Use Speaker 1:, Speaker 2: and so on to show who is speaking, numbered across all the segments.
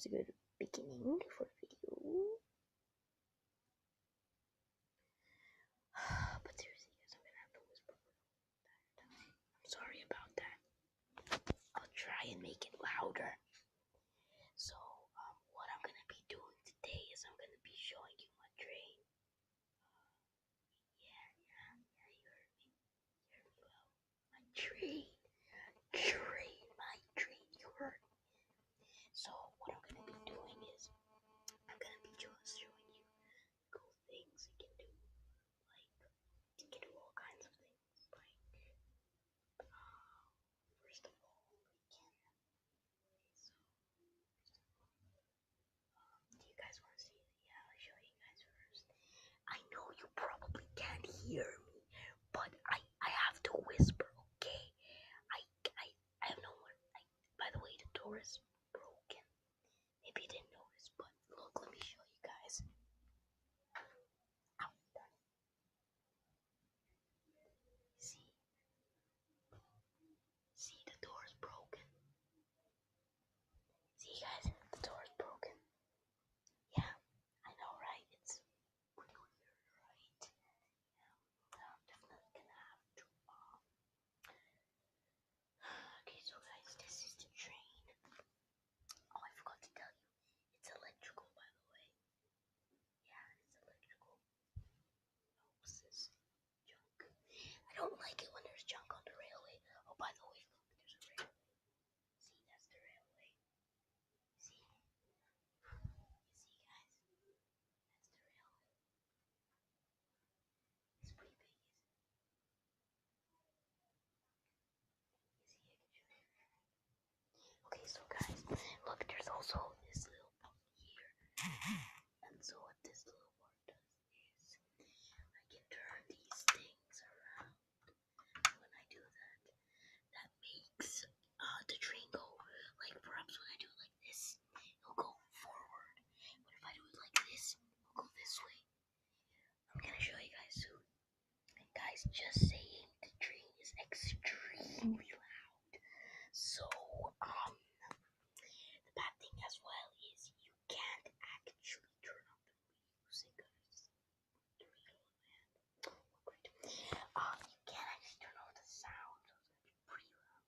Speaker 1: a good beginning for the video. But seriously, guys, I'm gonna have to whisper for the entire time. I'm sorry about that. I'll try and make it louder. So, what I'm gonna be doing today is I'm gonna be showing you my train. Yeah, you heard me. You heard me well. My train, my train. You heard me. So, what I'm gonna be doing is I'm gonna be just showing you cool things you can do. Like, you can do all kinds of things. Like, first of all, we can. So, do you guys want to see it? Yeah, I'll show you guys first. I know you probably can't hear me, but I have to whisper, okay? I have no more. By the way, the door is broken. Maybe you didn't notice, but look, let me show you guys. Ow, darn it. See, the door is broken. See, guys, the door is broken. Yeah, I know, right? It's pretty weird, right? Yeah, I'm definitely gonna have to. Okay, so guys, this is the train. Oh, I forgot to tell you, it's electrical, by the way. Yeah, it's electrical. Oh, what's this junk? I don't like it when there's junk on the railway. Oh, by the way, look, there's a railway. See, that's the railway. See? You see, guys? That's the railway. It's pretty big, isn't it? You see, I can show you. Okay, so guys, look, there's also this little part here. And so what this little part does is I can turn these things around. When I do that, that makes the train go, like perhaps when I do it like this, it'll go forward. But if I do it like this, it'll go this way. I'm gonna show you guys soon. And guys, just saying, the train is extremely loud. So, the bad thing as well is you can't actually turn up the music, guys. The real man. Great. You can't actually turn off the sound, so it's gonna be pretty loud.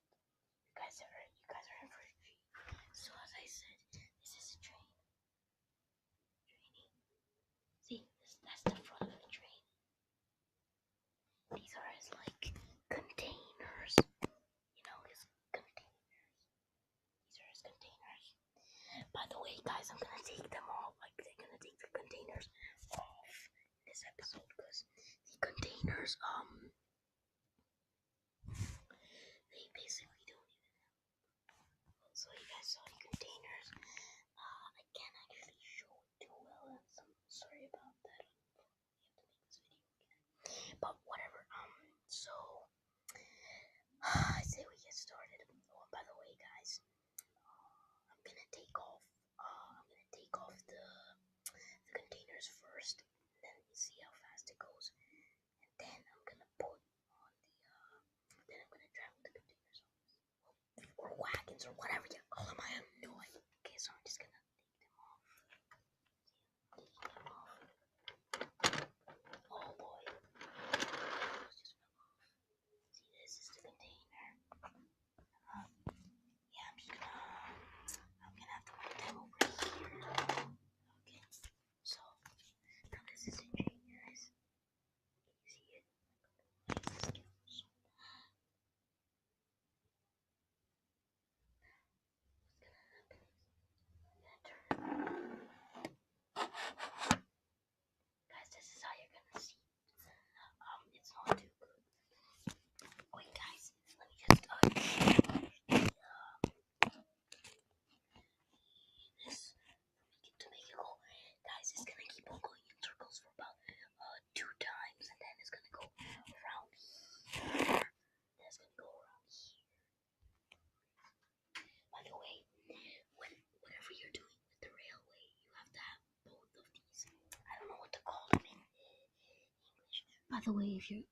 Speaker 1: You guys are in for a treat. So as I said, this is a train. See, that's the front of the train. These are his like containers. You know, his containers. These are his containers. By the way, guys, I'm gonna take them all. Like, they're gonna take the containers off this episode because the containers, they basically don't even have. So you guys saw the containers. I can't actually show it too well. I'm sorry about that. You have to make this video again. But whatever. So I say we get started. Oh, and by the way, guys, I'm gonna take off. The containers first, and then see how fast it goes. And then I'm gonna put on the. Then I'm gonna drive with the containers or wagons or whatever you call them. I have no idea. Okay, so I'm just gonna take them off. Taking them off. Oh boy. Just fell off. See, this is the container. Yeah, I'm gonna have to put them over here. Okay, so now this is a train, guys. Can you see it? Guys, this is how you're gonna see. It's not too good. Wait, guys, let me just this to make it go. Guys, it's gonna keep on going in circles for about 2 times, and then it's gonna go around here. Then it's gonna go around here. By the way, whatever you're doing with the railway, you have to have both of these. I don't know what to call them in English. By the way, if you're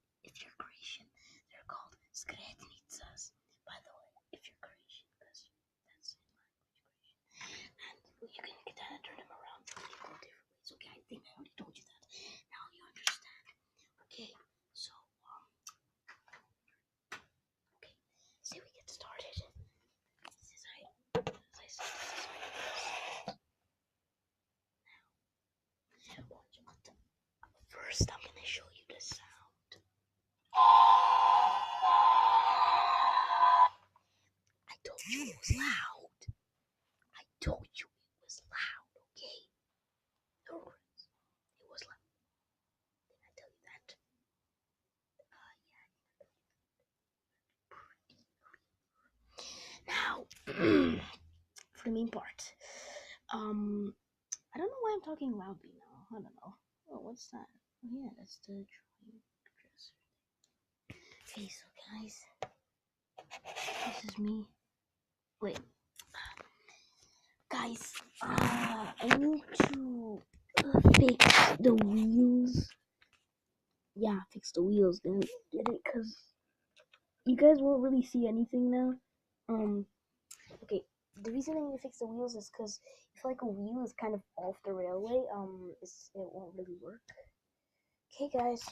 Speaker 1: Croatian, they're called skretnicas. By the way, if you're Croatian, because that's in language Croatian. And we you can kind of turn them around so they go different ways. Okay, I think I already told you that. Now you understand. Okay, so okay, say we get started. This is how, as I said, this is how you press. Now, first I'm gonna show you the sound. I told you it was loud. I told you it was loud, okay? No worries. It was loud. Didn't I tell you that? Yeah. Now, for the main part. I don't know why I'm talking loudly now. I don't know. Oh, what's that? Oh yeah, that's the drawing dresser. Okay, so guys, this is me. Wait, guys, I need to fix the wheels. Yeah, fix the wheels. Then get it, cause you guys won't really see anything now. Okay. The reason I need to fix the wheels is because if like a wheel is kind of off the railway, it won't really work. Okay, guys.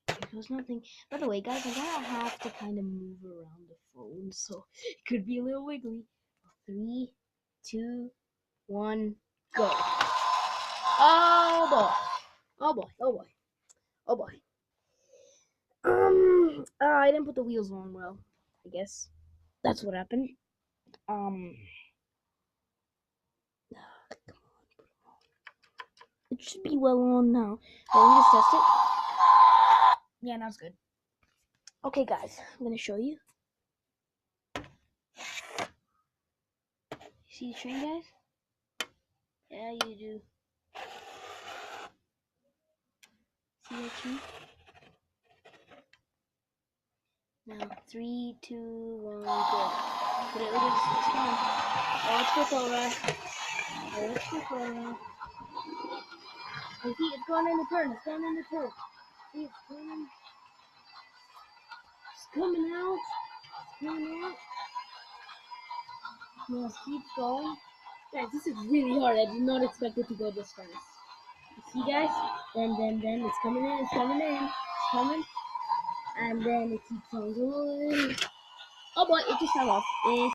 Speaker 1: Here goes nothing. By the way, guys, I'm gonna have to kind of move around the phone, so it could be a little wiggly. 3, 2, 1, go. Oh boy. Oh boy. Oh boy. Oh boy. I didn't put the wheels on well. I guess that's what happened. Come on, put 'em on. It should be well on now. Let me just test it. Yeah, now it's good. Okay, guys, I'm gonna show you. See the train, guys? Yeah, you do. See that train? Now, 3, 2, 1, go. Look at it, it's gone. Oh, it's quick, alright. Oh, it's quick, alright. Oh, see, it's going in the turn. It's going in the turn. See, it's coming. It's coming out. It's coming out. No, it keeps going. Guys, this is really hard. I did not expect it to go this fast. You see, guys? Then, it's coming in. It's coming in. It's coming. And then it keeps on going. Oh boy, it just fell off.